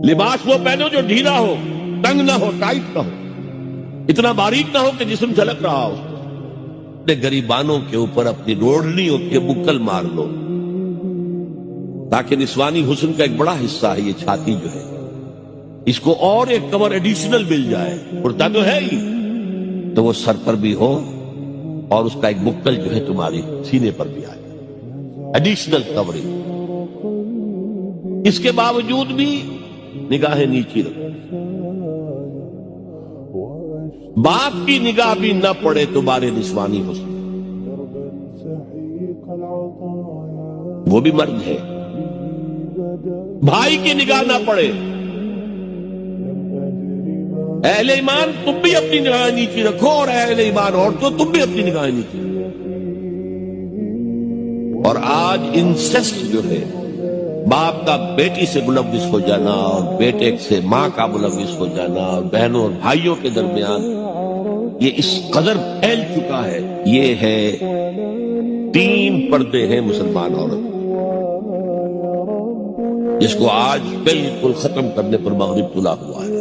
لباس وہ پہنو جو ڈھیلا ہو، تنگ نہ ہو، ٹائٹ نہ ہو، اتنا باریک نہ ہو کہ جسم جھلک رہا ہو. اپنے گریبانوں کے اوپر اپنی روڑنیوں کے بکل مار لو، تاکہ نسوانی حسن کا ایک بڑا حصہ ہے یہ چھاتی جو ہے، اس کو اور ایک کور ایڈیشنل مل جائے. کرتا تو ہے ہی، تو وہ سر پر بھی ہو اور اس کا ایک بکل جو ہے تمہاری سینے پر بھی آئے، ایڈیشنل کورنگ. اس کے باوجود بھی نگاہیں نیچی رکھو. باپ کی نگاہ بھی نہ پڑے تمہارے نسوانی حسن، وہ بھی مرد ہے. بھائی کی نگاہ نہ پڑے. اہل ایمان تم بھی اپنی نگاہیں نیچی رکھو، اور اہل ایمان عورتوں تم بھی اپنی نگاہیں نیچی رکھو. اور آج انسسٹ جو ہے، باپ کا بیٹی سے ملوث ہو جانا اور بیٹے سے ماں کا ملوث ہو جانا اور بہنوں اور بھائیوں کے درمیان، یہ اس قدر پھیل چکا ہے. یہ ہے 3 پردے ہیں مسلمان عورت، جس کو آج بالکل ختم کرنے پر مغرب تلا ہوا ہے.